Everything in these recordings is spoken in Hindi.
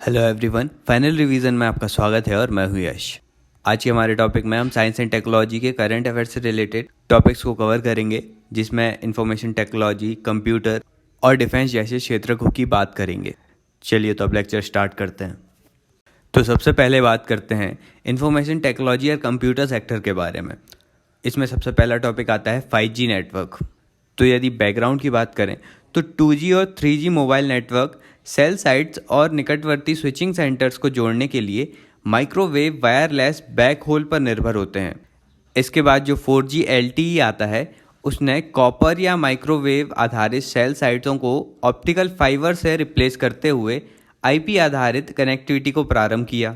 हेलो एवरीवन, फाइनल रिवीजन में आपका स्वागत है और मैं हूं यश। आज के हमारे टॉपिक में हम साइंस एंड टेक्नोलॉजी के करंट अफेयर्स से रिलेटेड टॉपिक्स को कवर करेंगे, जिसमें इंफॉर्मेशन टेक्नोलॉजी, कंप्यूटर और डिफेंस जैसे क्षेत्रों की बात करेंगे। चलिए तो अब लेक्चर स्टार्ट करते हैं। तो सबसे पहले बात करते हैं इंफॉर्मेशन टेक्नोलॉजी और कंप्यूटर सेक्टर के बारे में। इसमें सबसे पहला टॉपिक आता है 5G नेटवर्क। तो यदि बैकग्राउंड की बात करें तो 2G और 3G mobile network cell sites और निकटवर्ती स्विचिंग सेंटर्स को जोड़ने के लिए माइक्रोवेव वायरलेस बैकहोल पर निर्भर होते हैं। इसके बाद जो 4G LTE आता है उसने कॉपर या माइक्रोवेव आधारित सेल साइट्सों को ऑप्टिकल फाइबर से रिप्लेस करते हुए IP आधारित कनेक्टिविटी को प्रारंभ किया।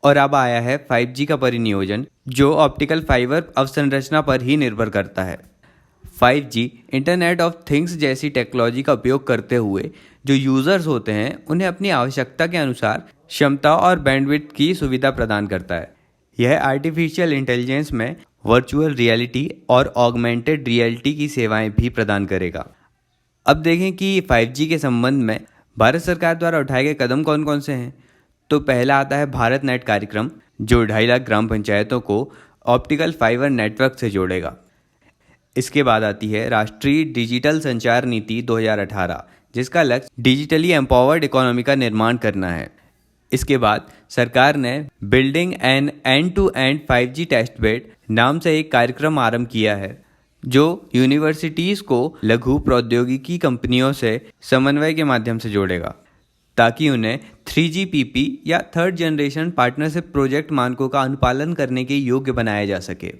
और अब आया है 5G का परिनियोजन, जो ऑप्टिकल फाइबर अवसंरचना पर ही निर्भर करता है। 5G इंटरनेट ऑफ थिंग्स जैसी टेक्नोलॉजी का उपयोग करते हुए जो यूज़र्स होते हैं उन्हें अपनी आवश्यकता के अनुसार क्षमता और बैंडविड्थ की सुविधा प्रदान करता है। यह आर्टिफिशियल इंटेलिजेंस में वर्चुअल रियलिटी और ऑगमेंटेड रियलिटी की सेवाएं भी प्रदान करेगा। अब देखें कि 5G के संबंध में भारत सरकार द्वारा उठाए गए कदम कौन कौन से हैं। तो पहला आता है भारत नेट कार्यक्रम, जो 2.5 लाख ग्राम पंचायतों को ऑप्टिकल फाइबर नेटवर्क से जोड़ेगा। इसके बाद आती है राष्ट्रीय डिजिटल संचार नीति 2018, जिसका लक्ष्य डिजिटली एम्पावर्ड इकोनॉमी का निर्माण करना है। इसके बाद सरकार ने building an end to end 5G test bed नाम से एक कार्यक्रम आरंभ किया है, जो यूनिवर्सिटीज़ को लघु प्रौद्योगिकी कंपनियों से समन्वय के माध्यम से जोड़ेगा, ताकि उन्हें 3GPP या थर्ड जनरेशन पार्टनरशिप प्रोजेक्ट मानकों का अनुपालन करने के योग्य बनाया जा सके।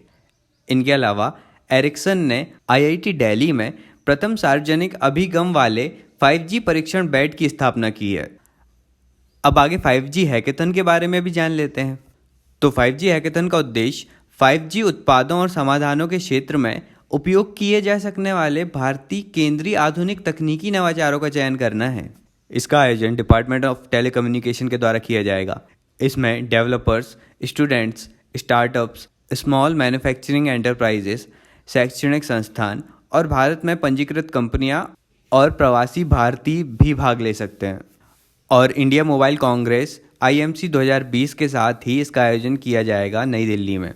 इनके अलावा एरिक्सन ने IIT दिल्ली में प्रथम सार्वजनिक अभिगम वाले 5G परीक्षण बेड की स्थापना की है। अब आगे 5G हैकेथन के बारे में भी जान लेते हैं। तो 5G हैकेथन का उद्देश्य 5G उत्पादों और समाधानों के क्षेत्र में उपयोग किए जा सकने वाले भारतीय केंद्रीय आधुनिक तकनीकी नवाचारों का चयन करना है। इसका आयोजन डिपार्टमेंट ऑफ टेलीकम्युनिकेशन के द्वारा किया जाएगा। इसमें developers, students, startups, small manufacturing enterprises, शैक्षणिक संस्थान और भारत में पंजीकृत कंपनियां और प्रवासी भारतीय भी भाग ले सकते हैं। और इंडिया मोबाइल कांग्रेस IMC 2020 के साथ ही इसका आयोजन किया जाएगा नई दिल्ली में।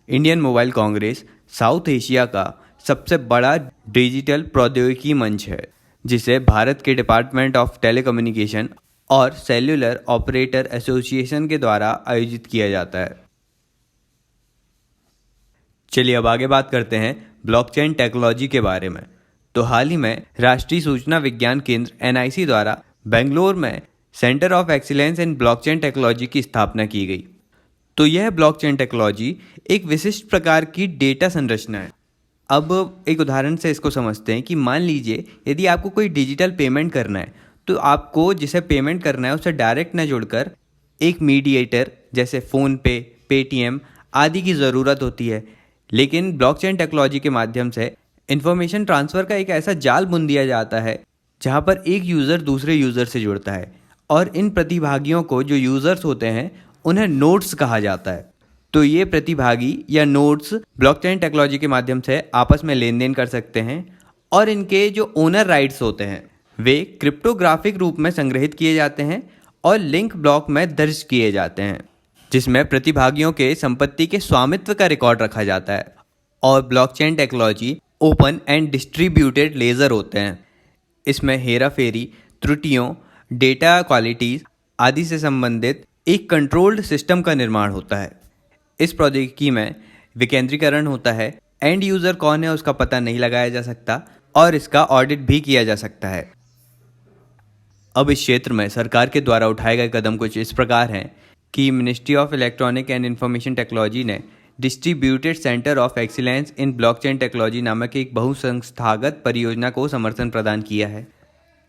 Indian mobile Congress south Asia का सबसे बड़ा डिजिटल प्रौद्योगिकी मंच है, जिसे भारत के डिपार्टमेंट ऑफ टेलीकम्युनिकेशन और सेल्युलर ऑपरेटर एसोसिएशन के द्वारा आयोजित किया जाता है। चलिए अब आगे बात करते हैं ब्लॉकचेन टेक्नोलॉजी के बारे में। तो हाल ही में राष्ट्रीय सूचना विज्ञान केंद्र NIC द्वारा बेंगलोर में centre of excellence in blockchain technology की स्थापना की गई। तो यह ब्लॉकचेन टेक्नोलॉजी एक विशिष्ट प्रकार की डेटा संरचना है। अब एक उदाहरण से इसको समझते हैं कि मान लीजिए यदि आपको कोई डिजिटल पेमेंट करना है, तो आपको जिसे पेमेंट करना है उससे डायरेक्ट न जुड़कर एक मीडिएटर जैसे फ़ोनपे, पेटीएम आदि की ज़रूरत होती है। लेकिन ब्लॉकचेन टेक्नोलॉजी के माध्यम से इन्फॉर्मेशन ट्रांसफ़र का एक ऐसा जाल बुन दिया जाता है जहां पर एक यूज़र दूसरे यूज़र से जुड़ता है, और इन प्रतिभागियों को, जो यूज़र्स होते हैं, उन्हें नोड्स कहा जाता है। तो ये प्रतिभागी या नोड्स ब्लॉकचेन टेक्नोलॉजी के माध्यम से आपस में लेन देन कर सकते हैं, और इनके जो ओनर राइट्स होते हैं वे क्रिप्टोग्राफिक रूप में संग्रहित किए जाते हैं और लिंक ब्लॉक में दर्ज किए जाते हैं, जिसमें प्रतिभागियों के संपत्ति के स्वामित्व का रिकॉर्ड रखा जाता है। और blockchain technology open and distributed laser होते हैं। इसमें हेराफेरी, त्रुटियों, डेटा क्वालिटीज़ आदि से संबंधित एक कंट्रोल्ड सिस्टम का निर्माण होता है। इस प्रौद्योगिकी में विकेंद्रीकरण होता है, एंड यूज़र कौन है उसका पता नहीं लगाया जा सकता, और इसका ऑडिट भी किया जा सकता है। अब इस क्षेत्र में सरकार के द्वारा उठाए गए कदम कुछ इस प्रकार हैं कि ministry of electronic and information technology ने distributed centre of excellence in blockchain technology नामक एक बहुसंस्थागत परियोजना को समर्थन प्रदान किया है।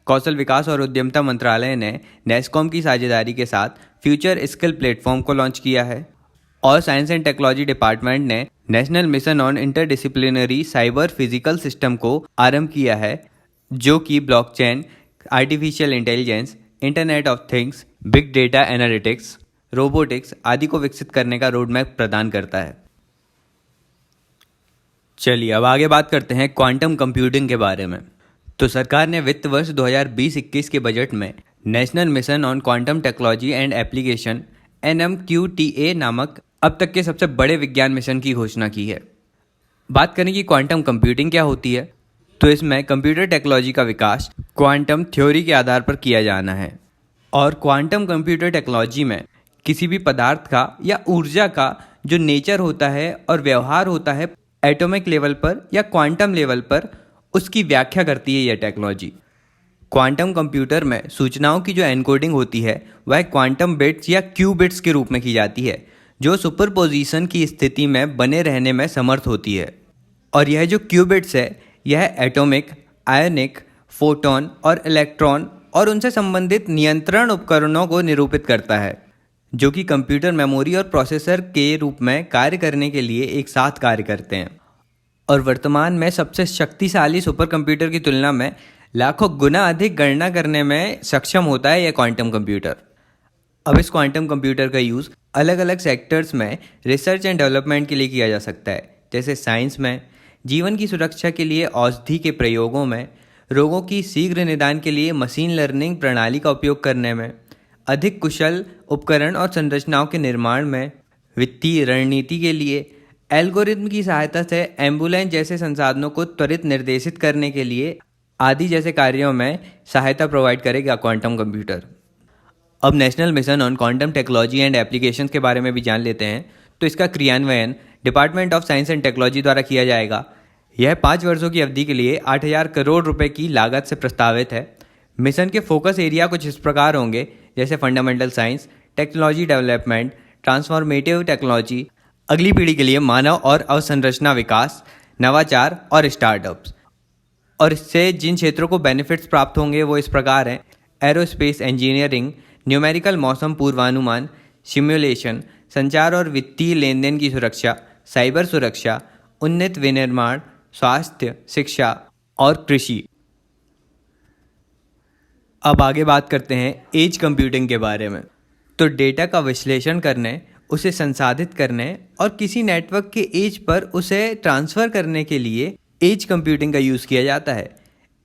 कौशल विकास और उद्यमिता मंत्रालय ने नेस्कॉम की साझेदारी के साथ फ्यूचर स्किल प्लेटफॉर्म को लॉन्च किया है। और साइंस एंड टेक्नोलॉजी डिपार्टमेंट ने national mission on interdisciplinary cyber physical system को आरंभ किया है, जो कि blockchain, artificial intelligence, internet of things, big data analytics, robotics आदि को विकसित करने का रोडमैप प्रदान करता है। चलिए अब आगे बात करते हैं क्वांटम कंप्यूटिंग के बारे में। तो सरकार ने वित्त वर्ष 2020-21 के बजट में national mission on quantum technology and application NMQTA नामक अब तक के सबसे बड़े विज्ञान मिशन की घोषणा की है। बात करें कि क्वांटम कंप्यूटिंग क्या होती है, तो इसमें कंप्यूटर टेक्नोलॉजी का विकास क्वांटम थ्योरी के आधार पर किया जाना है। और क्वांटम कंप्यूटर टेक्नोलॉजी में किसी भी पदार्थ का या ऊर्जा का जो नेचर होता है और व्यवहार होता है एटॉमिक लेवल पर या क्वांटम लेवल पर, उसकी व्याख्या करती है यह टेक्नोलॉजी। क्वांटम कंप्यूटर में सूचनाओं की जो एनकोडिंग होती है वह क्वांटम बिट्स या क्यूबिट्स के रूप में की जाती है, जो सुपरपोजिशन की स्थिति में बने रहने में समर्थ होती है। और यह जो क्यूबिट्स है यह एटॉमिक, आयनिक, फोटॉन और इलेक्ट्रॉन और उनसे संबंधित नियंत्रण उपकरणों को निरूपित करता है, जो कि कंप्यूटर मेमोरी और प्रोसेसर के रूप में कार्य करने के लिए एक साथ कार्य करते हैं। और वर्तमान में सबसे शक्तिशाली सुपर कंप्यूटर की तुलना में लाखों गुना अधिक गणना करने में सक्षम होता है यह क्वांटम कंप्यूटर। अब इस क्वांटम कंप्यूटर का यूज़ अलग अलग सेक्टर्स में रिसर्च एंड डेवलपमेंट के लिए किया जा सकता है, जैसे साइंस में, जीवन की सुरक्षा के लिए औषधि के प्रयोगों में, रोगों की शीघ्र निदान के लिए मशीन लर्निंग प्रणाली का उपयोग करने में, अधिक कुशल उपकरण और संरचनाओं के निर्माण में, वित्तीय रणनीति के लिए, एल्गोरिथम की सहायता से एम्बुलेंस जैसे संसाधनों को त्वरित निर्देशित करने के लिए आदि जैसे कार्यों में सहायता प्रोवाइड करेगा क्वांटम कंप्यूटर। अब national mission on quantum technology and applications के बारे में भी जान लेते हैं। तो इसका क्रियान्वयन department of science and technology द्वारा किया जाएगा। यह 5 वर्षों की अवधि के लिए 8,000 करोड़ रुपए की लागत से प्रस्तावित है। मिशन के फोकस एरिया कुछ इस प्रकार होंगे, जैसे fundamental science, technology development, transformative technology, अगली पीढ़ी के लिए मानव और अवसंरचना विकास, नवाचार और स्टार्टअप्स। और इससे जिन क्षेत्रों को बेनिफिट्स प्राप्त होंगे वो इस प्रकार हैं: एरोस्पेस इंजीनियरिंग, न्यूमेरिकल मौसम पूर्वानुमान, सिमुलेशन, संचार और वित्तीय लेन देन की सुरक्षा, साइबर सुरक्षा, उन्नत विनिर्माण, स्वास्थ्य, शिक्षा और कृषि। अब आगे बात करते हैं एज कंप्यूटिंग के बारे में। तो डेटा का विश्लेषण करने, उसे संसाधित करने और किसी नेटवर्क के एज पर उसे ट्रांसफ़र करने के लिए एज कंप्यूटिंग का यूज़ किया जाता है।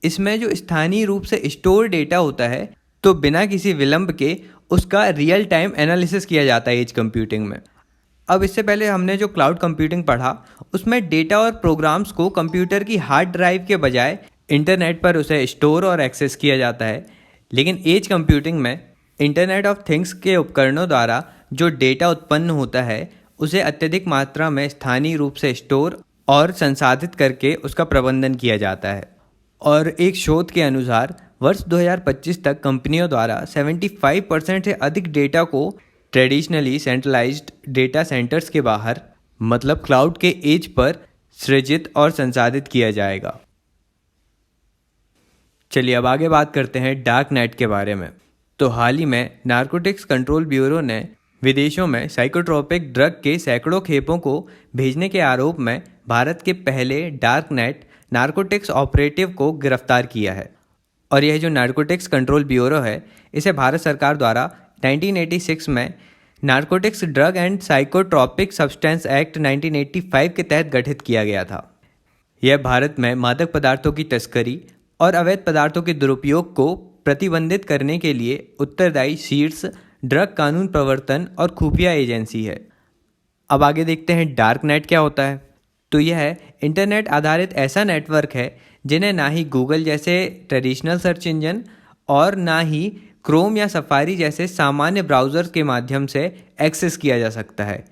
इसमें जो स्थानीय रूप से स्टोर डेटा होता है, तो बिना किसी विलंब के उसका रियल टाइम एनालिसिस किया जाता है एज कंप्यूटिंग में। अब इससे पहले हमने जो क्लाउड कंप्यूटिंग पढ़ा, उसमें डेटा और प्रोग्राम्स को कंप्यूटर की हार्ड ड्राइव के बजाय इंटरनेट पर उसे स्टोर और एक्सेस किया जाता है। लेकिन एज कंप्यूटिंग में इंटरनेट ऑफ थिंग्स के उपकरणों द्वारा जो डेटा उत्पन्न होता है उसे अत्यधिक मात्रा में स्थानीय रूप से स्टोर और संसाधित करके उसका प्रबंधन किया जाता है। और एक शोध के अनुसार वर्ष 2025 तक कंपनियों द्वारा 75% से अधिक डेटा को ट्रेडिशनली सेंट्रलाइज्ड डेटा सेंटर्स के बाहर, मतलब क्लाउड के एज पर सृजित और संसाधित किया जाएगा। चलिए अब आगे बात करते हैं डार्क नेट के बारे में। तो हाल ही में नारकोटिक्स कंट्रोल ब्यूरो ने विदेशों में साइकोट्रोपिक ड्रग के सैकड़ों खेपों को भेजने के आरोप में भारत के पहले डार्क नेट नारकोटिक्स ऑपरेटिव को गिरफ्तार किया है। और यह जो नारकोटिक्स कंट्रोल ब्यूरो है, इसे भारत सरकार द्वारा 1986 में narcotics drug and psychotropic substance act 1985 के तहत गठित किया गया था। यह भारत में मादक पदार्थों की तस्करी और अवैध पदार्थों के दुरुपयोग को प्रतिबंधित करने के लिए उत्तरदायी शीर्ष ड्रग कानून प्रवर्तन और खुफिया एजेंसी है। अब आगे देखते हैं डार्क नेट क्या होता है। तो यह इंटरनेट आधारित ऐसा नेटवर्क है जिन्हें ना ही गूगल जैसे ट्रेडिशनल सर्च इंजन और ना ही क्रोम या सफारी जैसे सामान्य ब्राउज़र के माध्यम से एक्सेस किया जा सकता है,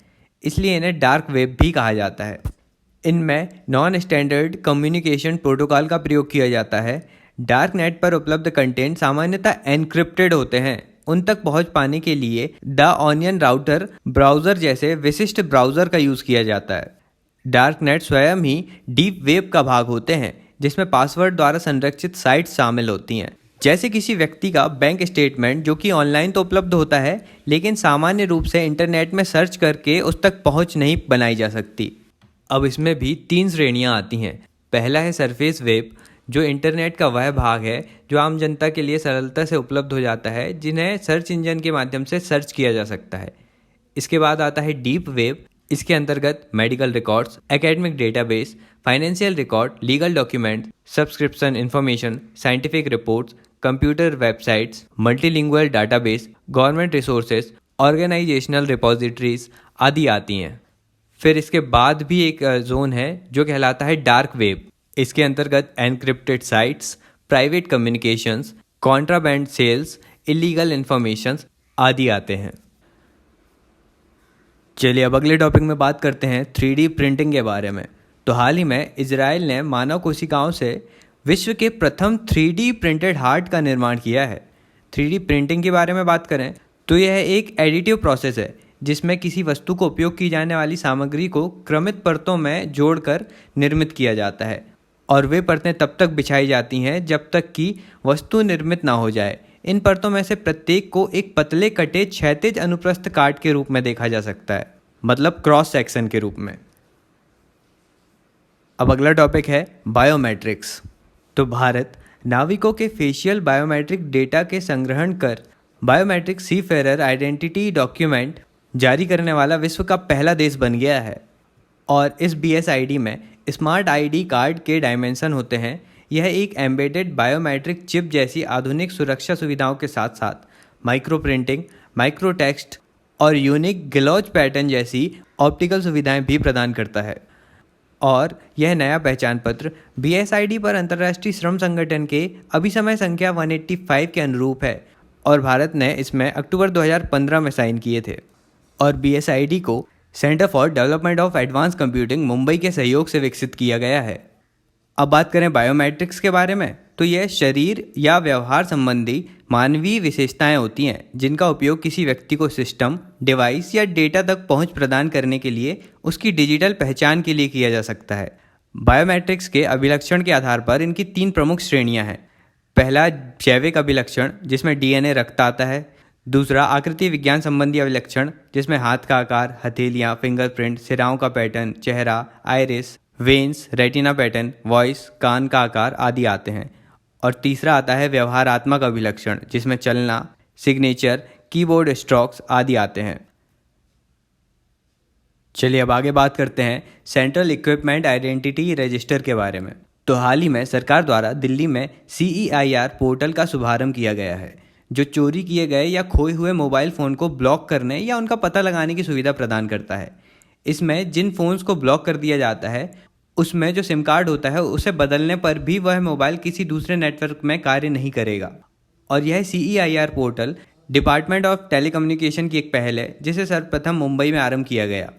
इसलिए इन्हें डार्क वेब भी कहा जाता है। इनमें नॉन स्टैंडर्ड कम्युनिकेशन प्रोटोकॉल का प्रयोग किया जाता है। डार्क नेट पर उपलब्ध कंटेंट सामान्यतः एनक्रिप्टेड होते हैं। उन तक पहुंच पाने के लिए द ऑनियन राउटर ब्राउज़र जैसे विशिष्ट ब्राउज़र का यूज़ किया जाता है। डार्क नेट स्वयं ही डीप वेब का भाग होते हैं, जिसमें पासवर्ड द्वारा संरक्षित साइट्स शामिल होती हैं, जैसे किसी व्यक्ति का बैंक स्टेटमेंट, जो कि ऑनलाइन तो उपलब्ध होता है लेकिन सामान्य रूप से इंटरनेट में सर्च करके उस तक पहुंच नहीं बनाई जा सकती। अब इसमें भी 3 श्रेणियां आती हैं। पहला है सरफेस वेब, जो इंटरनेट का वह भाग है जो आम जनता के लिए सरलता से उपलब्ध हो जाता है, जिन्हें सर्च इंजन के माध्यम से सर्च किया जा सकता है। इसके बाद आता है डीप वेब। इसके अंतर्गत medical records, academic database, financial record, legal document, subscription information, scientific reports, computer websites, multilingual database, government resources, organisational repositories आदि आती हैं। फिर इसके बाद भी एक जोन है जो कहलाता है डार्क वेब। इसके अंतर्गत encrypted sites, private communications, contraband sales, illegal informations आदि आते हैं। चलिए अब अगले टॉपिक में बात करते हैं 3D प्रिंटिंग के बारे में। तो हाल ही में इजराइल ने मानव कोशिकाओं से विश्व के प्रथम 3D प्रिंटेड हार्ट का निर्माण किया है। 3D प्रिंटिंग के बारे में बात करें तो यह एक एडिटिव प्रोसेस है जिसमें किसी वस्तु को उपयोग की जाने वाली सामग्री को क्रमित परतों में जोड़कर निर्मित किया जाता है और वे परतें तब तक बिछाई जाती हैं जब तक कि वस्तु निर्मित ना हो जाए। इन परतों में से प्रत्येक को एक पतले कटे क्षैतिज अनुप्रस्थ काट के रूप में देखा जा सकता है, मतलब क्रॉस सेक्शन के रूप में। अब अगला टॉपिक है बायोमेट्रिक्स। तो भारत नाविकों के फेशियल बायोमेट्रिक डेटा के संग्रहण कर बायोमेट्रिक सीफेरर आइडेंटिटी डॉक्यूमेंट जारी करने वाला विश्व का पहला देश बन गया है। और इस BSID में स्मार्ट ID कार्ड के डायमेंशन होते हैं। यह एक एम्बेडेड बायोमेट्रिक चिप जैसी आधुनिक सुरक्षा सुविधाओं के साथ साथ माइक्रो प्रिंटिंग, माइक्रो टेक्स्ट और यूनिक ग्लॉच पैटर्न जैसी ऑप्टिकल सुविधाएं भी प्रदान करता है। और यह नया पहचान पत्र BSID पर अंतर्राष्ट्रीय श्रम संगठन के अभिसमय संख्या 185 के अनुरूप है और भारत ने इसमें अक्टूबर 2015 में साइन किए थे। और BSID को centre for development of advance computing Mumbai के सहयोग से विकसित किया गया है। अब बात करें बायोमेट्रिक्स के बारे में तो यह शरीर या व्यवहार संबंधी मानवीय विशेषताएं होती हैं जिनका उपयोग किसी व्यक्ति को सिस्टम, डिवाइस या डेटा तक पहुंच प्रदान करने के लिए उसकी डिजिटल पहचान के लिए किया जा सकता है। बायोमेट्रिक्स के अभिलक्षण के आधार पर इनकी 3 प्रमुख श्रेणियां हैं। पहला जैविक अभिलक्षण जिसमें DNA रक्त आता है। दूसरा आकृति विज्ञान संबंधी अभिलक्षण जिसमें हाथ का आकार, हथेलियाँ, फिंगरप्रिंट, सिराओं का पैटर्न, चेहरा, iris, veins, retina pattern, voice, कान का आकार आदि आते हैं। और तीसरा आता है व्यवहारात्मक अभिलक्षण जिसमें चलना, सिग्नेचर, कीबोर्ड स्ट्रोक्स आदि आते हैं। चलिए अब आगे बात करते हैं सेंट्रल इक्विपमेंट आइडेंटिटी रजिस्टर के बारे में। तो हाल ही में सरकार द्वारा दिल्ली में CEIR पोर्टल का शुभारंभ किया गया है जो चोरी किए गए या खोए हुए मोबाइल फ़ोन को ब्लॉक करने या उनका पता लगाने की सुविधा प्रदान करता है। इसमें जिन फ़ोन्स को ब्लॉक कर दिया जाता है उसमें जो सिम कार्ड होता है उसे बदलने पर भी वह मोबाइल किसी दूसरे नेटवर्क में कार्य नहीं करेगा। और यह CEIR portal department of telecommunication की एक पहल है जिसे सर्वप्रथम मुंबई में आरंभ किया गया।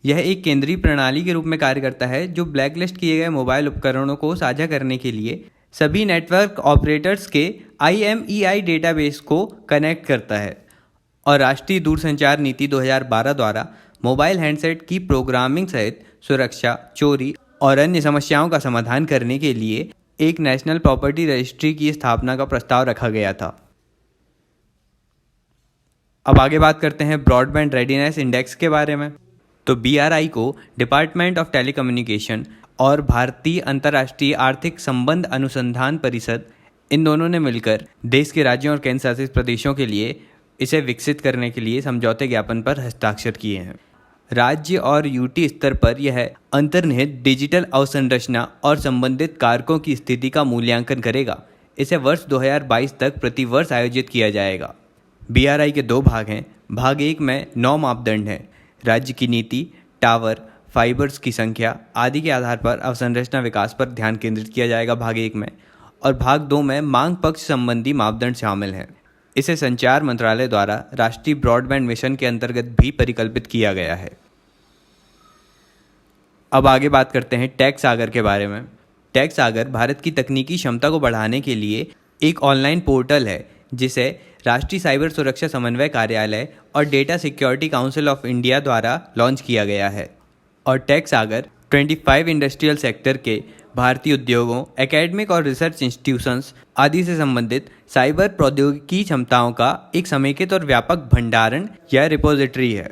यह एक केंद्रीय प्रणाली के रूप में कार्य करता है जो ब्लैकलिस्ट किए गए मोबाइल उपकरणों को साझा करने के लिए सभी नेटवर्क ऑपरेटर्स के IMEI डेटाबेस को कनेक्ट करता है। और राष्ट्रीय दूरसंचार नीति 2012 द्वारा मोबाइल हैंडसेट की प्रोग्रामिंग सहित सुरक्षा, चोरी और अन्य समस्याओं का समाधान करने के लिए एक नेशनल प्रॉपर्टी रजिस्ट्री की स्थापना का प्रस्ताव रखा गया था। अब आगे बात करते हैं ब्रॉडबैंड रेडीनेस इंडेक्स के बारे में। तो BRI को डिपार्टमेंट ऑफ टेलीकम्युनिकेशन और भारतीय अंतर्राष्ट्रीय आर्थिक संबंध अनुसंधान परिषद इन दोनों ने मिलकर देश के राज्यों और केंद्र शासित प्रदेशों के लिए इसे विकसित करने के लिए समझौते ज्ञापन पर हस्ताक्षर किए हैं। राज्य और UT स्तर पर यह अंतर्निहित डिजिटल अवसंरचना और संबंधित कारकों की स्थिति का मूल्यांकन करेगा। इसे वर्ष 2022 तक प्रतिवर्ष आयोजित किया जाएगा। BRI के 2 भाग हैं। भाग 1 में 9 मापदंड हैं। राज्य की नीति, टावर, फाइबर्स की संख्या आदि के आधार पर अवसंरचना विकास पर ध्यान केंद्रित किया जाएगा भाग 1 में। और भाग 2 में मांग पक्ष संबंधी मापदंड शामिल हैं। इसे संचार मंत्रालय द्वारा राष्ट्रीय ब्रॉडबैंड मिशन के अंतर्गत भी परिकल्पित किया गया है। अब आगे बात करते हैं टेक सागर के बारे में। टेक सागर भारत की तकनीकी क्षमता को बढ़ाने के लिए एक ऑनलाइन पोर्टल है जिसे राष्ट्रीय साइबर सुरक्षा समन्वय कार्यालय और data security council of India द्वारा लॉन्च किया गया है। और टेक सागर 25 इंडस्ट्रियल सेक्टर के भारतीय उद्योगों, एकेडमिक और रिसर्च इंस्टीट्यूशंस आदि से संबंधित साइबर प्रौद्योगिकी क्षमताओं का एक समेकित और व्यापक भंडारण या रिपोजिटरी है।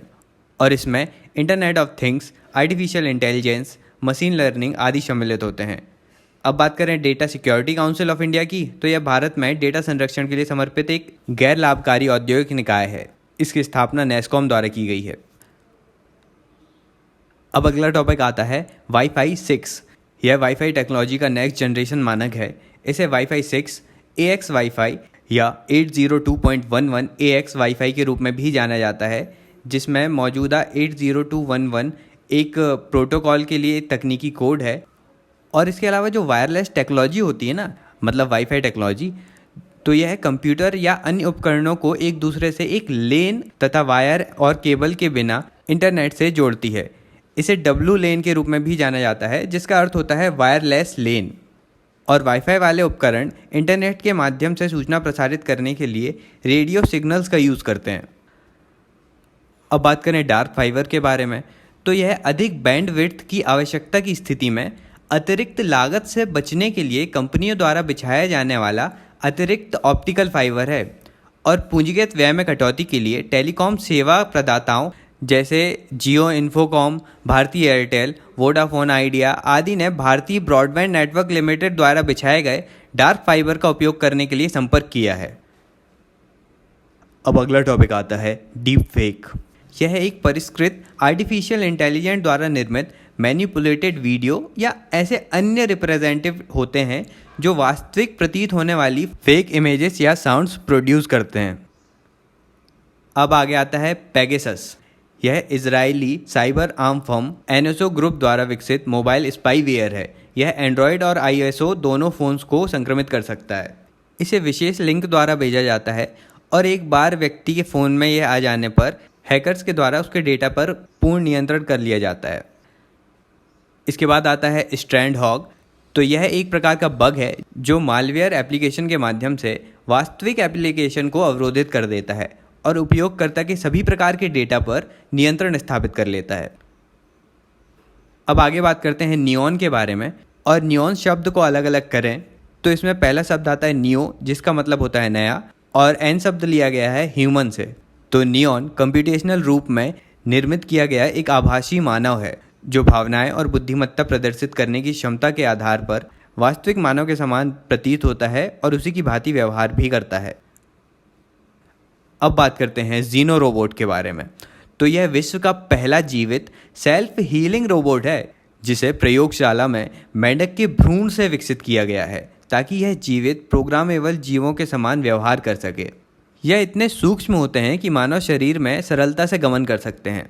और इसमें internet of things, artificial intelligence, machine learning आदि सम्मिलित होते हैं। अब बात करें data security council of India की, तो यह भारत में डेटा संरक्षण के लिए समर्पित एक गैर लाभकारी औद्योगिक निकाय है। इसकी स्थापना NASSCOM द्वारा की गई है। अब अगला टॉपिक आता है वाईफाई 6। यह वाईफाई टेक्नोलॉजी का नेक्स्ट जनरेशन मानक है। इसे वाईफाई 6 AX वाईफाई या 802.11 AX वाईफाई के रूप में भी जाना जाता है, जिसमें मौजूदा 802.11 एक प्रोटोकॉल के लिए तकनीकी कोड है। और इसके अलावा जो वायरलेस टेक्नोलॉजी होती है ना, मतलब वाईफाई टेक्नोलॉजी, तो यह कंप्यूटर या अन्य उपकरणों को एक दूसरे से एक लेन तथा वायर और केबल के बिना इंटरनेट से जोड़ती है। इसे डब्लू लेन के रूप में भी जाना जाता है, जिसका अर्थ होता है वायरलेस लेन। और वाईफाई वाले उपकरण इंटरनेट के माध्यम से सूचना प्रसारित करने के लिए रेडियो सिग्नल्स का यूज़ करते हैं। अब बात करें डार्क फाइबर के बारे में, तो यह अधिक बैंडविड्थ की आवश्यकता की स्थिति में अतिरिक्त लागत से बचने के लिए कंपनियों द्वारा बिछाया जाने वाला अतिरिक्त ऑप्टिकल फाइबर है। और पूंजीगत व्यय में कटौती के लिए टेलीकॉम सेवा प्रदाताओं जैसे जियो इन्फोकॉम, भारती एयरटेल, वोडाफोन आइडिया आदि ने भारतीय ब्रॉडबैंड नेटवर्क लिमिटेड द्वारा बिछाए गए डार्क फाइबर का उपयोग करने के लिए संपर्क किया है। अब अगला टॉपिक आता है डीप फेक। यह एक परिष्कृत आर्टिफिशियल इंटेलिजेंस द्वारा निर्मित मैनिपुलेटेड वीडियो या ऐसे अन्य रिप्रेजेंटेटिव होते हैं जो वास्तविक प्रतीत होने वाली फेक इमेजेस या साउंड्स प्रोड्यूस करते हैं। अब आगे आता है पेगासस। यह Israeli cyber arm firm NSO group द्वारा विकसित मोबाइल स्पाईवेयर है। यह एंड्रॉयड और आईएसओ दोनों फ़ोन्स को संक्रमित कर सकता है। इसे विशेष लिंक द्वारा भेजा जाता है और एक बार व्यक्ति के फ़ोन में यह आ जाने पर हैकर्स के द्वारा उसके डेटा पर पूर्ण नियंत्रण कर लिया जाता है। इसके बाद आता है स्ट्रैंड हॉग। तो यह एक प्रकार का बग है जो मालवेयर एप्लीकेशन के माध्यम से वास्तविक एप्लीकेशन को अवरोधित कर देता है और उपयोगकर्ता के सभी प्रकार के डेटा पर नियंत्रण स्थापित कर लेता है। अब आगे बात करते हैं नियॉन के बारे में। और नियॉन शब्द को अलग अलग करें तो इसमें पहला शब्द आता है नियो, जिसका मतलब होता है नया, और एन शब्द लिया गया है ह्यूमन से। तो नियॉन कंप्यूटेशनल रूप में निर्मित किया गया एक आभासी मानव है जो भावनाएं और बुद्धिमत्ता प्रदर्शित करने की क्षमता के आधार पर वास्तविक मानव के समान प्रतीत होता है और उसी की भांति व्यवहार भी करता है। अब बात करते हैं जीनो रोबोट के बारे में। तो यह विश्व का पहला जीवित सेल्फ हीलिंग रोबोट है जिसे प्रयोगशाला में मेंढक के भ्रूण से विकसित किया गया है ताकि यह जीवित प्रोग्रामेबल जीवों के समान व्यवहार कर सके। यह इतने सूक्ष्म होते हैं कि मानव शरीर में सरलता से गमन कर सकते हैं।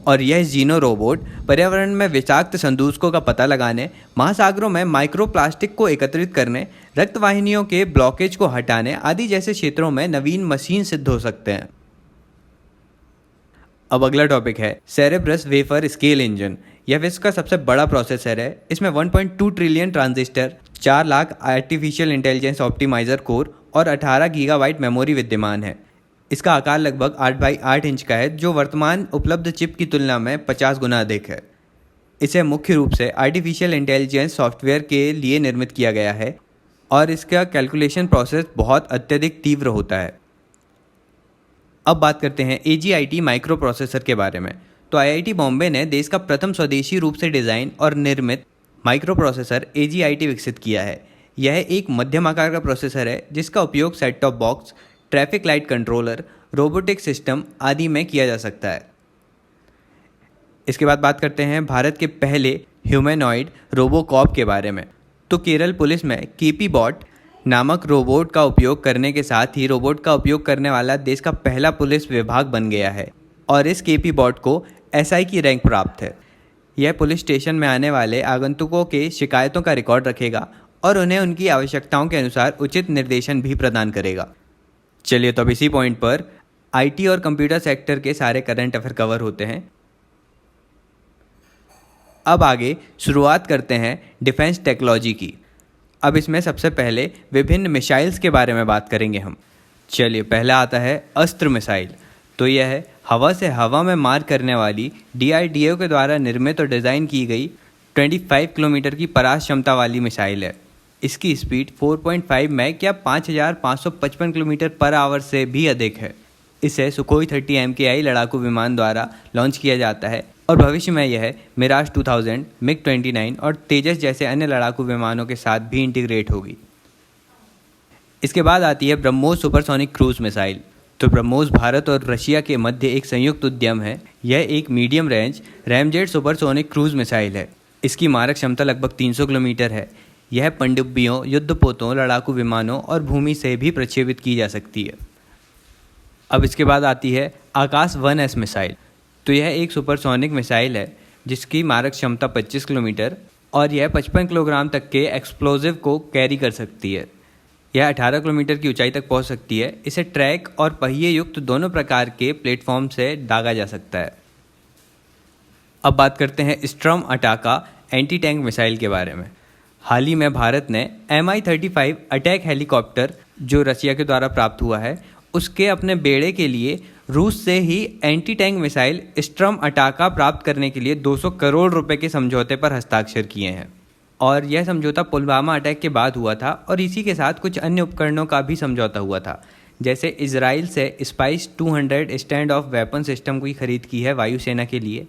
और यह जीनो रोबोट पर्यावरण में विषाक्त संदूषकों का पता लगाने, महासागरों में माइक्रोप्लास्टिक को एकत्रित करने, रक्त वाहिनियों के ब्लॉकेज को हटाने आदि जैसे क्षेत्रों में नवीन मशीन सिद्ध हो सकते हैं। अब अगला टॉपिक है सेरेब्रस वेफर स्केल इंजन। यह विश्व का सबसे बड़ा प्रोसेसर है। इसमें 1.2 trillion transistor, 4 lakh artificial intelligence optimiser core और 18 गीगाबाइट मेमोरी विद्यमान है। इसका आकार लगभग 8x8 इंच का है, जो वर्तमान उपलब्ध चिप की तुलना में 50 गुना अधिक है। इसे मुख्य रूप से आर्टिफिशियल इंटेलिजेंस सॉफ्टवेयर के लिए निर्मित किया गया है और इसका कैलकुलेशन प्रोसेस बहुत अत्यधिक तीव्र होता है। अब बात करते हैं AGIT माइक्रो प्रोसेसर के बारे में। तो IIT बॉम्बे ने देश का प्रथम स्वदेशी रूप से डिज़ाइन और निर्मित माइक्रो प्रोसेसर AGIT विकसित किया है। यह एक मध्यम आकार का प्रोसेसर है जिसका उपयोग set top box, traffic light controller, robotic system आदि में किया जा सकता है। इसके बाद बात करते हैं भारत के पहले ह्यूमैनॉइड रोबोकॉप के बारे में। तो केरल पुलिस में KP बॉट नामक रोबोट का उपयोग करने के साथ ही रोबोट का उपयोग करने वाला देश का पहला पुलिस विभाग बन गया है और इस KP बॉट को SI की रैंक प्राप्त है। यह पुलिस स्टेशन में आने वाले आगंतुकों के शिकायतों का रिकॉर्ड रखेगा और उन्हें उनकी आवश्यकताओं के अनुसार उचित निर्देशन भी प्रदान करेगा। चलिए, तो अब इसी पॉइंट पर IT और कंप्यूटर सेक्टर के सारे करंट अफेयर कवर होते हैं। अब आगे शुरुआत करते हैं डिफेंस टेक्नोलॉजी की। अब इसमें सबसे पहले विभिन्न मिसाइल्स के बारे में बात करेंगे हम। चलिए, पहला आता है अस्त्र मिसाइल। तो यह है हवा से हवा में मार करने वाली DRDO के द्वारा निर्मित और डिज़ाइन की गई 25 किलोमीटर की परास क्षमता वाली मिसाइल है। इसकी स्पीड 4.5 मैक या 5555 किलोमीटर पर आवर से भी अधिक है। इसे सुखोई 30 MKI लड़ाकू विमान द्वारा लॉन्च किया जाता है और भविष्य में यह मिराज 2000, MiG-29 और तेजस जैसे अन्य लड़ाकू विमानों के साथ भी इंटीग्रेट होगी। इसके बाद आती है ब्रह्मोस सुपरसोनिक क्रूज मिसाइल। तो ब्रह्मोस भारत और रशिया के मध्य एक संयुक्त उद्यम है। यह एक medium range ramjet supersonic cruise missile है। इसकी मारक क्षमता लगभग 300 किलोमीटर है। यह पनडुब्बियों, युद्धपोतों, लड़ाकू विमानों और भूमि से भी प्रक्षेपित की जा सकती है। अब इसके बाद आती है आकाश 1S मिसाइल। तो यह एक सुपरसोनिक मिसाइल है जिसकी मारक क्षमता 25 किलोमीटर और यह 55 किलोग्राम तक के एक्सप्लोजिव को कैरी कर सकती है। यह 18 किलोमीटर की ऊंचाई तक पहुंच सकती है। इसे ट्रैक और पहिए युक्त दोनों प्रकार के प्लेटफॉर्म से दागा जा सकता है। अब बात करते हैं स्ट्रम अटाका एंटी टैंक मिसाइल के बारे में। हाल ही में भारत ने Mi-35 अटैक हेलीकॉप्टर जो रसिया के द्वारा प्राप्त हुआ है उसके अपने बेड़े के लिए रूस से ही एंटी टैंक मिसाइल स्ट्रम अटाका प्राप्त करने के लिए 200 करोड़ रुपए के समझौते पर हस्ताक्षर किए हैं। और यह समझौता पुलवामा अटैक के बाद हुआ था और इसी के साथ कुछ अन्य उपकरणों का भी समझौता हुआ था, जैसे इजराइल से spice 200 stand of weapon system की खरीद की है वायुसेना के लिए,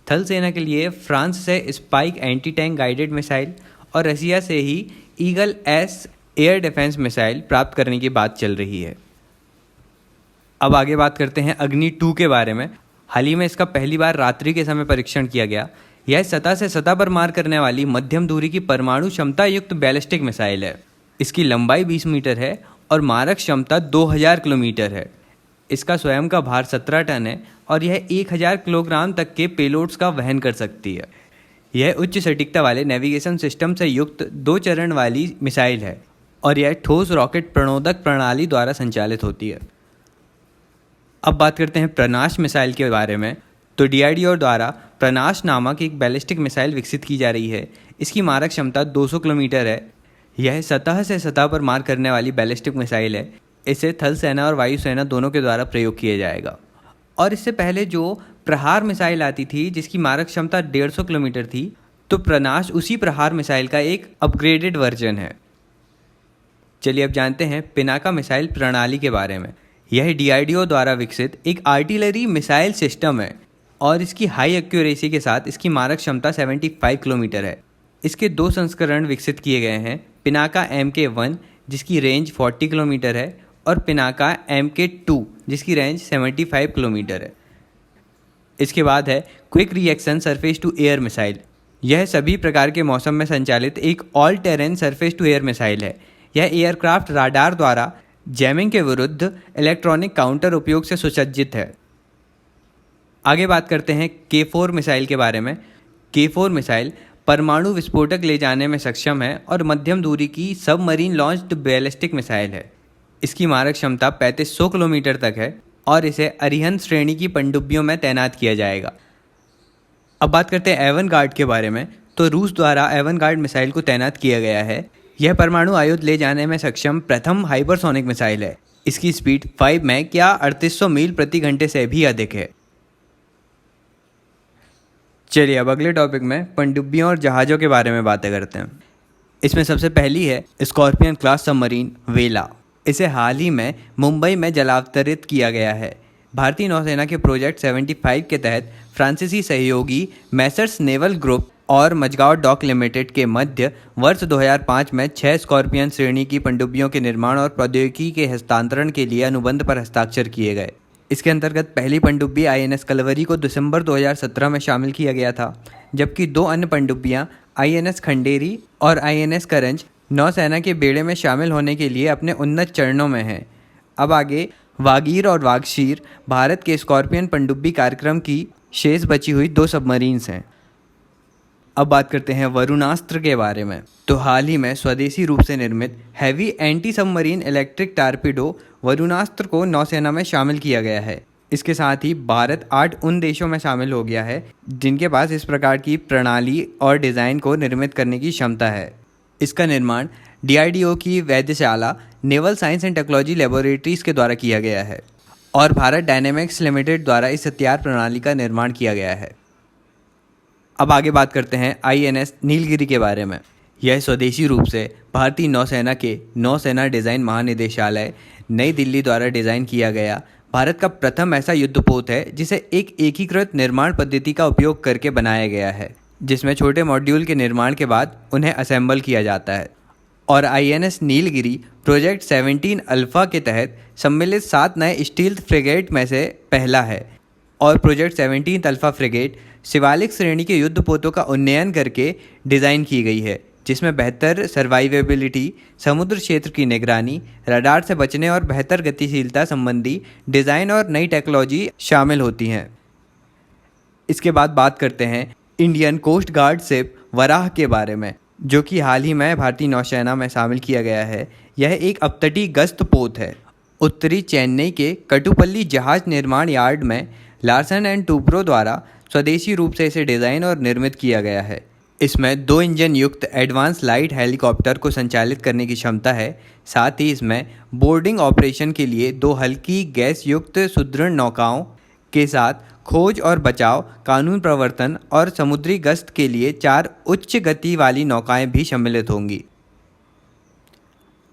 थल सेना के लिए फ्रांस से Spike anti tank guided missile और रसिया से ही Igla S air defence missile प्राप्त करने की बात चल रही है। अब आगे बात करते हैं अग्नि 2 के बारे में। हाल ही में इसका पहली बार रात्रि के समय परीक्षण किया गया। यह सतह से सतह पर मार करने वाली मध्यम दूरी की परमाणु क्षमता युक्त बैलिस्टिक मिसाइल है। इसकी लंबाई 20 मीटर है और मारक क्षमता 2000 किलोमीटर है। इसका स्वयं का भार 17 टन है और यह 1000 किलोग्राम तक के पेलोड्स का वहन कर सकती है। यह उच्च सटीकता वाले नेविगेशन सिस्टम से युक्त 2 चरण वाली मिसाइल है और यह ठोस रॉकेट प्रणोदक प्रणाली द्वारा संचालित होती है। अब बात करते हैं प्रनाश मिसाइल के बारे में। तो DRDO द्वारा प्रनाश नामक एक बैलिस्टिक मिसाइल विकसित की जा रही है। इसकी मारक क्षमता 200 किलोमीटर है। यह सतह से सतह पर मार करने वाली बैलिस्टिक मिसाइल है। इसे थल सेना और वायुसेना दोनों के द्वारा प्रयोग किया जाएगा। और इससे पहले जो प्रहार मिसाइल आती थी जिसकी मारक क्षमता 150 किलोमीटर थी, तो प्रनाश उसी प्रहार मिसाइल का एक अपग्रेडेड वर्जन है। चलिए अब जानते हैं पिनाका मिसाइल प्रणाली के बारे में। यह DRDO द्वारा विकसित एक आर्टिलरी मिसाइल सिस्टम है और इसकी हाई एक्यूरेसी के साथ इसकी मारक क्षमता 75 किलोमीटर है। इसके 2 संस्करण विकसित किए गए हैं, पिनाका MK1 जिसकी रेंज 40 किलोमीटर है और पिनाका MK2 जिसकी रेंज 75 किलोमीटर है। इसके बाद है quick reaction surface to air missile. यह सभी प्रकार के मौसम में संचालित एक all terrain surface to air missile है। यह एयरक्राफ्ट राडार द्वारा जैमिंग के विरुद्ध इलेक्ट्रॉनिक काउंटर उपयोग से सुसज्जित है। आगे बात करते हैं K4 मिसाइल के बारे में। K4 मिसाइल परमाणु विस्फोटक ले जाने में सक्षम है और मध्यम दूरी की सबमरीन लॉन्च्ड बैलिस्टिक मिसाइल है। इसकी मारक क्षमता 3500 किलोमीटर तक है और इसे अरिहंत श्रेणी की पनडुब्बियों में तैनात किया जाएगा। अब बात करते हैं एवनगार्ड के बारे में। तो रूस द्वारा एवनगार्ड मिसाइल को तैनात किया गया है। यह परमाणु आयुध ले जाने में सक्षम प्रथम हाइपरसोनिक मिसाइल है। इसकी स्पीड 5 मैक या 3800 मील प्रति घंटे से भी अधिक है। चलिए अब अगले टॉपिक में पनडुब्बियों और जहाज़ों के बारे में बातें करते हैं। इसमें सबसे पहली है स्कॉर्पियन क्लास सबमरीन वेला। इसे हाल ही में मुंबई में जलावतरित किया गया है। भारतीय नौसेना के प्रोजेक्ट 75 के तहत फ्रांसीसी सहयोगी मैसर्स नेवल ग्रुप और मझगांव डॉक लिमिटेड के मध्य वर्ष 2005 में 6 स्कॉर्पियन श्रेणी की पनडुब्बियों के निर्माण और प्रौद्योगिकी के हस्तांतरण के लिए अनुबंध पर हस्ताक्षर किए गए। इसके अंतर्गत पहली पनडुब्बी INS कलवरी को दिसंबर 2017 में शामिल किया गया था, जबकि 2 अन्य पनडुब्बियां INS खंडेरी और INS करंज नौसेना के बेड़े में शामिल होने के लिए अपने उन्नत चरणों में हैं। अब आगे वागीर और वागशीर भारत के स्कॉर्पियन पनडुब्बी कार्यक्रम की शेष बची हुई 2 सबमरीन्स हैं। अब बात करते हैं वरुणास्त्र के बारे में। तो हाल ही में स्वदेशी रूप से निर्मित heavy anti submarine electric torpedo Varunastra को नौसेना में शामिल किया गया है। इसके साथ ही भारत 8 उन देशों में शामिल हो गया है जिनके पास इस प्रकार की प्रणाली और डिज़ाइन को निर्मित करने की क्षमता है। इसका निर्माण DRDO की वैद्यशाला naval science and technology laboratories के द्वारा किया गया है और भारत डायनेमिक्स लिमिटेड द्वारा इस हथियार प्रणाली का निर्माण किया गया है। अब आगे बात करते हैं INS नीलगिरी के बारे में। यह स्वदेशी रूप से भारतीय नौसेना के नौसेना डिज़ाइन महानिदेशालय नई दिल्ली द्वारा डिज़ाइन किया गया भारत का प्रथम ऐसा युद्धपोत है जिसे एक एकीकृत निर्माण पद्धति का उपयोग करके बनाया गया है, जिसमें छोटे मॉड्यूल के निर्माण के बाद उन्हें असेंबल किया जाता है। और INS नीलगिरी प्रोजेक्ट 17 अल्फा के तहत सम्मिलित 7 नए स्टील्थ फ्रिगेट में से पहला है और प्रोजेक्ट 17 अल्फा फ्रिगेट शिवालिक श्रेणी के युद्धपोतों का उन्नयन करके डिज़ाइन की गई है, जिसमें बेहतर सर्वाइवेबिलिटी, समुद्र क्षेत्र की निगरानी, रडार से बचने और बेहतर गतिशीलता संबंधी डिज़ाइन और नई टेक्नोलॉजी शामिल होती हैं। इसके बाद बात करते हैं Indian coast guard ship Varaha के बारे में, जो कि हाल ही में भारतीय नौसेना में शामिल किया गया है। यह एक अपतटीय गश्त पोत है। उत्तरी चेन्नई के कटुपल्ली जहाज निर्माण यार्ड में लार्सन एंड टूब्रो द्वारा स्वदेशी रूप से इसे डिज़ाइन और निर्मित किया गया है। इसमें 2 इंजन युक्त एडवांस लाइट हेलीकॉप्टर को संचालित करने की क्षमता है। साथ ही इसमें बोर्डिंग ऑपरेशन के लिए 2 हल्की गैस युक्त सुदृढ़ नौकाओं के साथ खोज और बचाव, कानून प्रवर्तन और समुद्री गश्त के लिए 4 उच्च गति वाली नौकाएं भी सम्मिलित होंगी।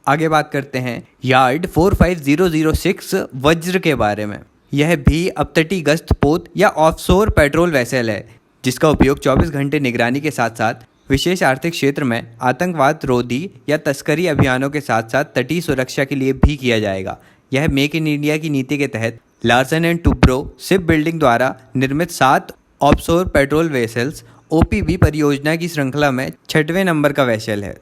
आगे बात करते हैं यार्ड 45006 वज्र के बारे में। यह भी अपतटीय गश्त पोत या ऑफशोर पेट्रोल वेसल है, जिसका उपयोग 24 घंटे निगरानी के साथ साथ विशेष आर्थिक क्षेत्र में आतंकवाद रोधी या तस्करी अभियानों के साथ साथ तटीय सुरक्षा के लिए भी किया जाएगा। यह मेक इन इंडिया की नीति के तहत Larsen and Toubro ship building द्वारा निर्मित 7 ऑफशोर पेट्रोल वेसल्स OPV परियोजना की श्रृंखला में 6वें नंबर का वेसल है।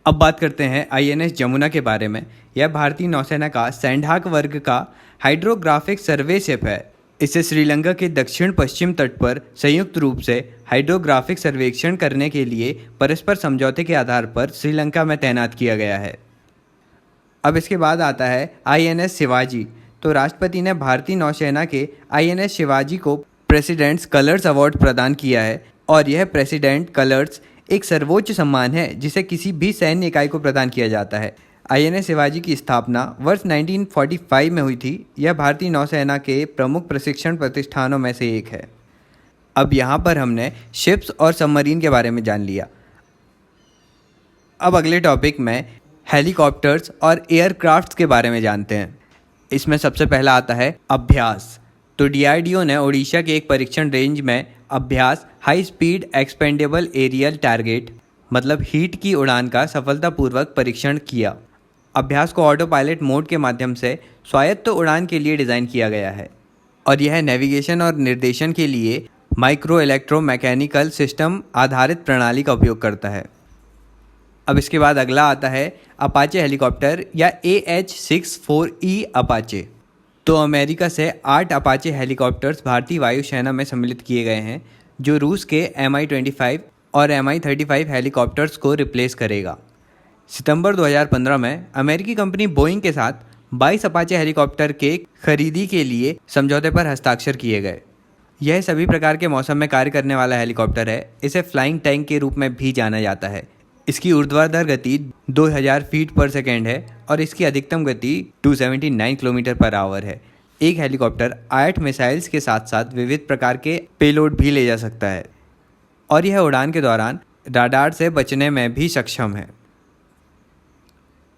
अब बात करते हैं INS जमुना के बारे में। यह भारतीय नौसेना का सैंडहाक वर्ग का हाइड्रोग्राफिक सर्वे शिप है। इसे श्रीलंका के दक्षिण पश्चिम तट पर संयुक्त रूप से हाइड्रोग्राफिक सर्वेक्षण करने के लिए परस्पर समझौते के आधार पर श्रीलंका में तैनात किया गया है। अब इसके बाद आता है INS शिवाजी। तो राष्ट्रपति ने भारतीय नौसेना के INS शिवाजी को प्रेसिडेंट्स कलर्स अवार्ड प्रदान किया है, और यह प्रेसिडेंट कलर्स एक सर्वोच्च सम्मान है जिसे किसी भी सैन्य इकाई को प्रदान किया जाता है। INS शिवाजी की स्थापना वर्ष 1945 में हुई थी। यह भारतीय नौसेना के प्रमुख प्रशिक्षण प्रतिष्ठानों में से एक है। अब यहाँ पर हमने शिप्स और सबमरीन के बारे में जान लिया। अब अगले टॉपिक में हेलीकॉप्टर्स और एयरक्राफ्ट्स के बारे में जानते हैं। इसमें सबसे पहला आता है अभ्यास। तो DRDO ने ओडिशा के एक परीक्षण रेंज में अभ्यास high speed expendable aerial target मतलब हीट की उड़ान का सफलतापूर्वक परीक्षण किया। अभ्यास को ऑटो पायलट मोड के माध्यम से स्वायत्त उड़ान के लिए डिज़ाइन किया गया है, और यह नेविगेशन और निर्देशन के लिए माइक्रो इलेक्ट्रोमैकेनिकल सिस्टम आधारित प्रणाली का उपयोग करता है। अब इसके बाद अगला आता है अपाचे हेलीकॉप्टर या AH-64E अपाचे। तो अमेरिका से 8 अपाचे हेलीकॉप्टर्स भारतीय वायुसेना में सम्मिलित किए गए हैं, जो रूस के Mi-25 और Mi-35 हेलीकॉप्टर्स को रिप्लेस करेगा। सितंबर 2015 में अमेरिकी कंपनी बोइंग के साथ 22 अपाचे हेलीकॉप्टर के खरीदी के लिए समझौते पर हस्ताक्षर किए गए। यह सभी प्रकार के मौसम में कार्य करने वाला हेलीकॉप्टर है। इसे फ्लाइंग टैंक के रूप में भी जाना जाता है। इसकी ऊर्ध्वाधर गति 2000 फीट पर सेकेंड है और इसकी अधिकतम गति 279 किलोमीटर पर आवर है। एक हेलीकॉप्टर 8 मिसाइल्स के साथ साथ विविध प्रकार के पेलोड भी ले जा सकता है, और यह उड़ान के दौरान राडार से बचने में भी सक्षम है।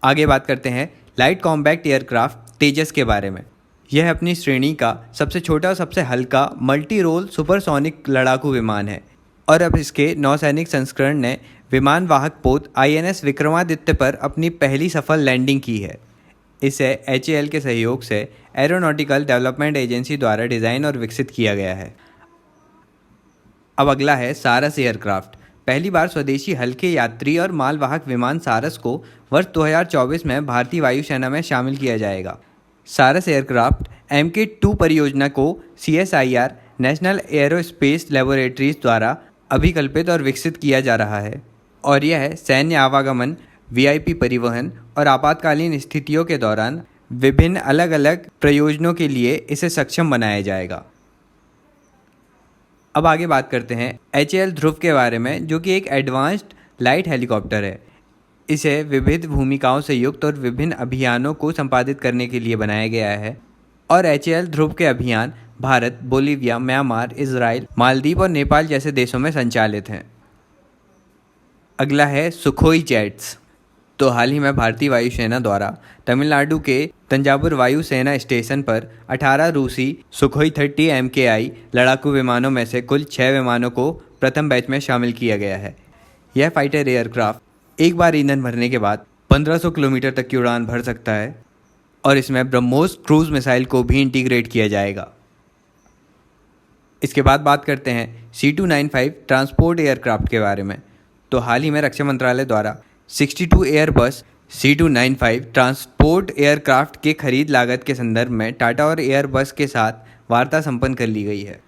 आगे बात करते हैं लाइट कॉम्बैक्ट एयरक्राफ्ट तेजस के बारे में। यह अपनी श्रेणी का सबसे छोटा और सबसे हल्का मल्टी रोल सुपरसोनिक लड़ाकू विमान है, और अब इसके नौसैनिक संस्करण ने विमान वाहक पोत INS विक्रमादित्य पर अपनी पहली सफल लैंडिंग की है। इसे HAL के सहयोग से एरोनॉटिकल डेवलपमेंट एजेंसी द्वारा डिज़ाइन और विकसित किया गया है। अब अगला है सारस एयरक्राफ्ट। पहली बार स्वदेशी हल्के यात्री और मालवाहक विमान सारस को वर्ष 2024 में भारतीय वायुसेना में शामिल किया जाएगा। सारस एयरक्राफ्ट MK2 परियोजना को CSIR नेशनल एयरोस्पेस लेबोरेटरीज द्वारा अभिकल्पित और विकसित किया जा रहा है, और यह सैन्य आवागमन, VIP परिवहन और आपातकालीन स्थितियों के दौरान विभिन्न अलग अलग प्रयोजनों के लिए इसे सक्षम बनाया जाएगा। अब आगे बात करते हैं HAL ध्रुव के बारे में, जो कि एक एडवांस्ड लाइट हेलीकॉप्टर है। इसे विविध भूमिकाओं से युक्त और विभिन्न अभियानों को संपादित करने के लिए बनाया गया है, और HAL ध्रुव के अभियान Bharat, Bolivia, Myanmar, Israel, Maldives और नेपाल जैसे देशों में संचालित हैं। अगला है सुखोई जेट्स। तो हाल ही में भारतीय वायुसेना द्वारा तमिलनाडु के तंजावुर वायु सेना स्टेशन पर 18 रूसी सुखोई 30 MKI लड़ाकू विमानों में से कुल 6 विमानों को प्रथम बैच में शामिल किया गया है। यह फाइटर एयरक्राफ्ट एक बार ईंधन भरने के बाद 1500 किलोमीटर तक की उड़ान भर सकता है, और इसमें ब्रह्मोस क्रूज मिसाइल को भी इंटीग्रेट किया जाएगा। इसके बाद बात करते हैं C295 ट्रांसपोर्ट एयरक्राफ्ट के बारे में। तो हाल ही में रक्षा मंत्रालय द्वारा 62 एयरबस C295 ट्रांसपोर्ट एयरक्राफ्ट के खरीद लागत के संदर्भ में टाटा और एयरबस के साथ वार्ता संपन्न कर ली गई है।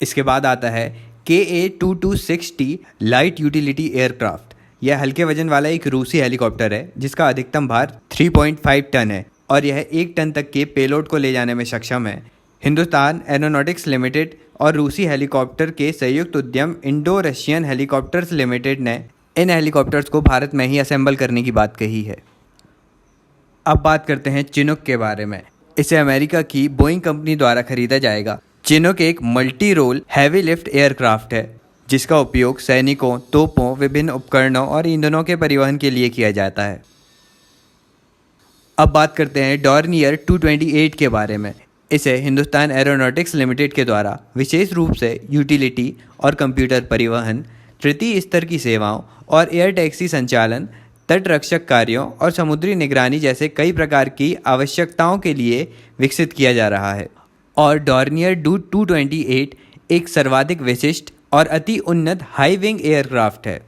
इसके बाद आता है KA-2260 लाइट यूटिलिटी एयरक्राफ्ट। यह हल्के वजन वाला एक रूसी हेलीकॉप्टर है जिसका अधिकतम भार 3.5 टन है और यह 1 टन तक के पेलोड को ले जाने में सक्षम है। हिंदुस्तान एरोनॉटिक्स लिमिटेड और रूसी हेलीकॉप्टर के संयुक्त उद्यम इंडो रशियन हेलीकॉप्टर्स लिमिटेड ने इन हेलीकॉप्टर्स को भारत में ही असेंबल करने की बात कही है। अब बात करते हैं चिनूक के बारे में। इसे अमेरिका की बोइंग कंपनी द्वारा खरीदा जाएगा। चिनूक एक multi role heavy lift aircraft है जिसका उपयोग सैनिकों, तोपों, विभिन्न उपकरणों और ईंधनों के परिवहन के लिए किया जाता है। अब बात करते हैं डॉर्नियर 228 के बारे में। इसे हिंदुस्तान एरोनॉटिक्स लिमिटेड के द्वारा विशेष रूप से यूटिलिटी और कंप्यूटर परिवहन, तृतीय स्तर की सेवाओं और एयर टैक्सी संचालन, तटरक्षक कार्यों और समुद्री निगरानी जैसे कई प्रकार की आवश्यकताओं के लिए विकसित किया जा रहा है। और डॉर्नियर 228 एक सर्वाधिक विशिष्ट और अति उन्नत हाई विंग एयरक्राफ्ट है।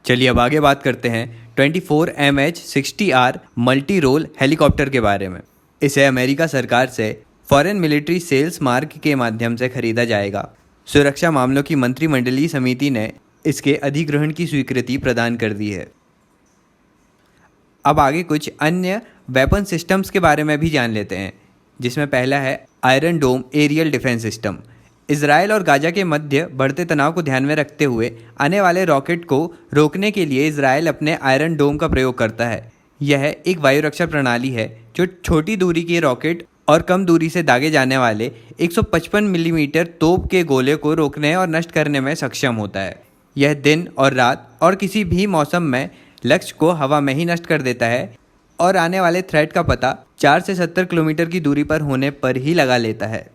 चलिए अब आगे बात करते हैं 24 MH-60R मल्टी रोल हेलीकॉप्टर के बारे में। इसे अमेरिका सरकार से फॉरेन मिलिट्री सेल्स मार्ग के माध्यम से खरीदा जाएगा। सुरक्षा मामलों की मंत्रिमंडलीय समिति ने इसके अधिग्रहण की स्वीकृति प्रदान कर दी है। अब आगे कुछ अन्य वेपन सिस्टम्स के बारे में भी जान लेते हैं, जिसमें पहला है आयरन डोम एरियल डिफेंस सिस्टम। इजराइल और गाजा के मध्य बढ़ते तनाव को ध्यान में रखते हुए आने वाले रॉकेट को रोकने के लिए इजराइल अपने आयरन डोम का प्रयोग करता है। यह एक वायु रक्षा प्रणाली है जो छोटी दूरी के रॉकेट और कम दूरी से दागे जाने वाले 155 मिलीमीटर तोप के गोले को रोकने और नष्ट करने में सक्षम होता है। यह दिन और रात और किसी भी मौसम में लक्ष्य को हवा में ही नष्ट कर देता है और आने वाले थ्रेट का पता 4 से 70 किलोमीटर की दूरी पर होने पर ही लगा लेता है।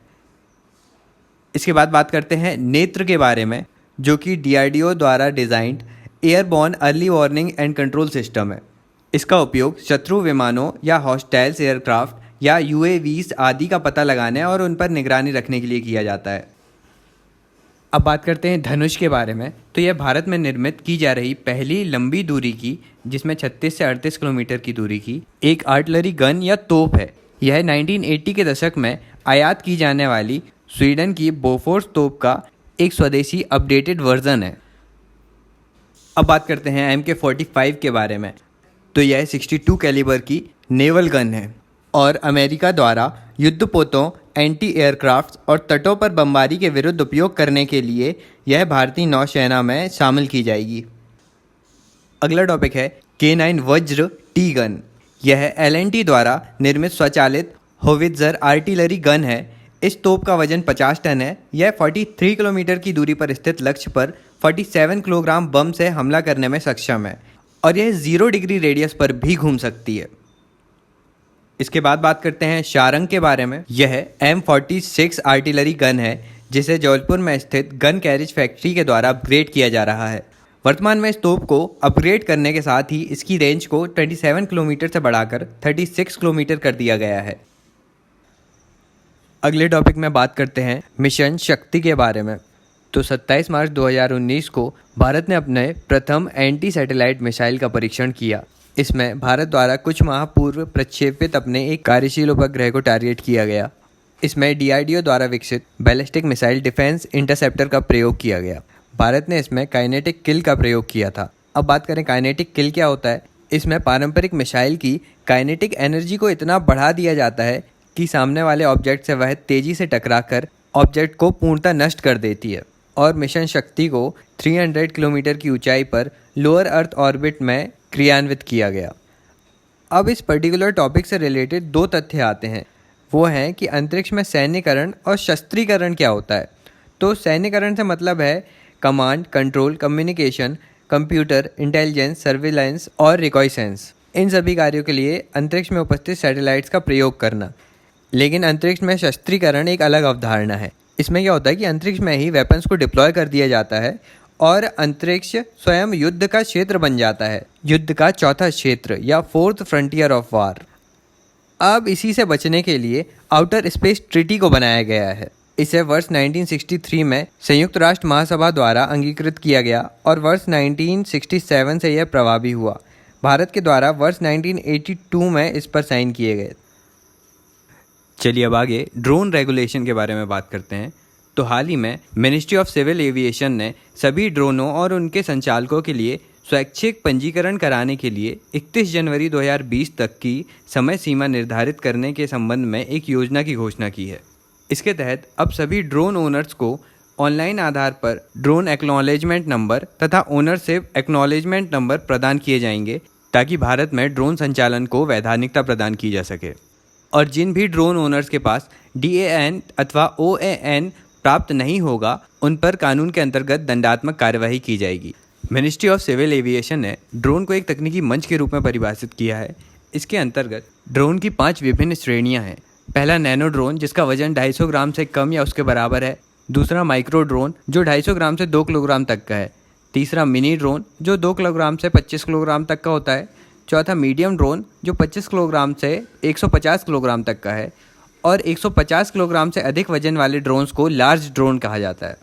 इसके बाद बात करते हैं नेत्र के बारे में, जो कि DRDO द्वारा designed airborne early warning and control system है। इसका उपयोग शत्रु विमानों या हॉस्टाइल्स एयरक्राफ्ट या UAVs आदि का पता लगाने और उन पर निगरानी रखने के लिए किया जाता है। अब बात करते हैं धनुष के बारे में। तो यह भारत में निर्मित की जा रही पहली लंबी दूरी की, जिसमें 36 से 38 किलोमीटर की दूरी की एक आर्टिलरी गन या तोप है। यह 1980 के दशक में आयात की जाने वाली स्वीडन की बोफोर्स तोप का एक स्वदेशी अपडेटेड वर्जन है। अब बात करते हैं MK-45 के बारे में। तो यह 62 कैलिबर की नेवल गन है और अमेरिका द्वारा युद्धपोतों, एंटी एयरक्राफ्ट और तटों पर बमबारी के विरुद्ध उपयोग करने के लिए यह भारतीय नौसेना में शामिल की जाएगी। अगला टॉपिक है K9 वज्र टी गन। यह L&T द्वारा निर्मित स्वचालित होवित्जर आर्टिलरी गन है। इस तोप का वजन 50 टन है। यह 43 किलोमीटर की दूरी पर स्थित लक्ष्य पर 47 किलोग्राम बम से हमला करने में सक्षम है और यह 0 डिग्री रेडियस पर भी घूम सकती है। इसके बाद बात करते हैं शारंग के बारे में। यह M46 आर्टिलरी गन है जिसे जबलपुर में स्थित गन कैरेज फैक्ट्री के द्वारा अपग्रेड किया जा रहा है। वर्तमान में इस तोप को अपग्रेड करने के साथ ही इसकी रेंज को 27 किलोमीटर से बढ़ाकर 36 किलोमीटर कर दिया गया है। अगले टॉपिक में बात करते हैं मिशन शक्ति के बारे में। तो 27 मार्च 2019 को भारत ने अपने प्रथम एंटी सैटेलाइट मिसाइल का परीक्षण किया। इसमें भारत द्वारा कुछ माह पूर्व प्रक्षेपित अपने एक कार्यशील उपग्रह को टारगेट किया गया। इसमें DRDO द्वारा विकसित बैलिस्टिक मिसाइल डिफेंस इंटरसेप्टर का प्रयोग किया गया। भारत ने इसमें काइनेटिक किल का प्रयोग किया था। अब बात करें काइनेटिक किल क्या होता है। इसमें पारंपरिक मिसाइल की काइनेटिक एनर्जी को इतना बढ़ा दिया जाता है कि सामने वाले ऑब्जेक्ट से वह तेज़ी से टकराकर ऑब्जेक्ट को पूर्णतः नष्ट कर देती है। और मिशन शक्ति को 300 किलोमीटर की ऊंचाई पर लोअर अर्थ ऑर्बिट में क्रियान्वित किया गया। अब इस पर्टिकुलर टॉपिक से रिलेटेड 2 तथ्य आते हैं। वो हैं कि अंतरिक्ष में सैन्यकरण और शस्त्रीकरण क्या होता है। तो सैन्यकरण से मतलब है command, control, communication, computer, intelligence, surveillance और रिकॉइसेंस। इन सभी कार्यों के लिए अंतरिक्ष में उपस्थित सैटेलाइट्स का प्रयोग करना। लेकिन अंतरिक्ष में शस्त्रीकरण एक अलग अवधारणा है। इसमें क्या होता है कि अंतरिक्ष में ही वेपन्स को डिप्लॉय कर दिया जाता है और अंतरिक्ष स्वयं युद्ध का क्षेत्र बन जाता है, युद्ध का चौथा क्षेत्र या 4th फ्रंटियर ऑफ वार। अब इसी से बचने के लिए आउटर स्पेस ट्रीटी को बनाया गया है। इसे वर्ष 1963 में संयुक्त राष्ट्र महासभा द्वारा अंगीकृत किया गया और वर्ष 1967 से यह प्रभावी हुआ। भारत के द्वारा वर्ष 1982 में इस पर साइन किए गए। चलिए अब आगे ड्रोन रेगुलेशन के बारे में बात करते हैं। तो हाल ही में मिनिस्ट्री ऑफ सिविल एविएशन ने सभी ड्रोनों और उनके संचालकों के लिए स्वैच्छिक पंजीकरण कराने के लिए 31 जनवरी 2020 तक की समय सीमा निर्धारित करने के संबंध में एक योजना की घोषणा की है। इसके तहत अब सभी ड्रोन ओनर्स को ऑनलाइन आधार पर ड्रोन एक्नॉलेजमेंट नंबर तथा ओनरशिप एक्नॉलेजमेंट नंबर प्रदान किए जाएंगे ताकि भारत में ड्रोन संचालन को वैधानिकता प्रदान की जा सके। और जिन भी ड्रोन ओनर्स के पास DAN अथवा OAN प्राप्त नहीं होगा उन पर कानून के अंतर्गत दंडात्मक कार्यवाही की जाएगी। मिनिस्ट्री ऑफ सिविल एविएशन ने ड्रोन को एक तकनीकी मंच के रूप में परिभाषित किया है। इसके अंतर्गत ड्रोन की 5 विभिन्न श्रेणियां हैं। पहला नैनो ड्रोन जिसका वजन 250 ग्राम से कम या उसके बराबर है। दूसरा माइक्रो ड्रोन जो 250 ग्राम से 2 किलोग्राम तक का है। तीसरा मिनी ड्रोन जो 2 किलोग्राम से 25 किलोग्राम तक का होता है। चौथा मीडियम ड्रोन जो 25 किलोग्राम से 150 किलोग्राम तक का है। और 150 किलोग्राम से अधिक वजन वाले ड्रोन्स को लार्ज ड्रोन कहा जाता है।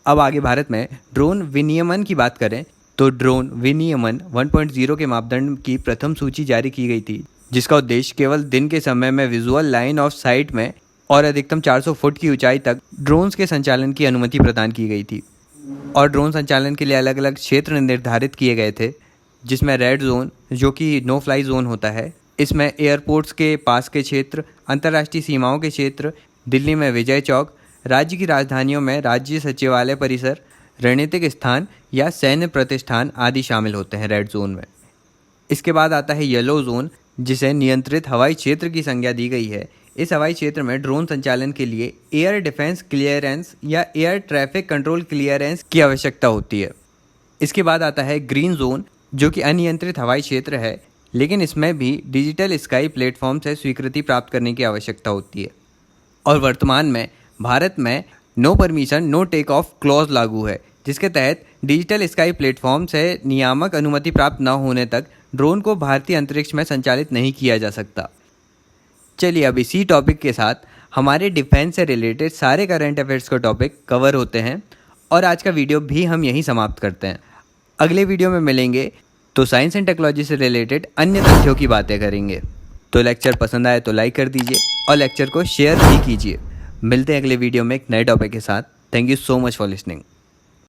अब आगे भारत में ड्रोन विनियमन की बात करें तो ड्रोन विनियमन 1.0 के मापदंड की प्रथम सूची जारी की गई थी, जिसका उद्देश्य केवल दिन के समय में विजुअल लाइन ऑफ साइट में और अधिकतम 400 फुट की ऊंचाई तक ड्रोन्स के संचालन की अनुमति प्रदान की गई थी। और ड्रोन संचालन के लिए अलग अलग क्षेत्र निर्धारित किए गए थे, जिसमें रेड जोन जो कि नो फ्लाई जोन होता है, इसमें एयरपोर्ट्स के पास के क्षेत्र, अंतर्राष्ट्रीय सीमाओं के क्षेत्र, दिल्ली में विजय चौक, राज्य की राजधानियों में राज्य सचिवालय परिसर, रणनीतिक स्थान या सैन्य प्रतिष्ठान आदि शामिल होते हैं रेड जोन में। इसके बाद आता है येलो जोन जिसे नियंत्रित हवाई क्षेत्र की संज्ञा दी गई है। इस हवाई क्षेत्र में ड्रोन संचालन के लिए एयर डिफेंस क्लियरेंस या एयर ट्रैफिक कंट्रोल क्लियरेंस की आवश्यकता होती है। इसके बाद आता है ग्रीन जोन जो कि अनियंत्रित हवाई क्षेत्र है, लेकिन इसमें भी डिजिटल स्काई प्लेटफॉर्म से स्वीकृति प्राप्त करने की आवश्यकता होती है। और वर्तमान में भारत में no permission no take off clause लागू है, जिसके तहत डिजिटल स्काई प्लेटफॉर्म से नियामक अनुमति प्राप्त न होने तक ड्रोन को भारतीय अंतरिक्ष में संचालित नहीं किया जा सकता। चलिए अब इसी टॉपिक के साथ हमारे डिफेंस से रिलेटेड सारे करंट अफेयर्स के टॉपिक कवर होते हैं और आज का वीडियो भी हम यहीं समाप्त करते हैं। अगले वीडियो में मिलेंगे तो साइंस एंड टेक्नोलॉजी से रिलेटेड अन्य तथ्यों की बातें करेंगे। तो लेक्चर पसंद आए तो लाइक कर दीजिए और लेक्चर को शेयर भी कीजिए। मिलते हैं अगले वीडियो में एक नए टॉपिक के साथ। Thank you so much for listening.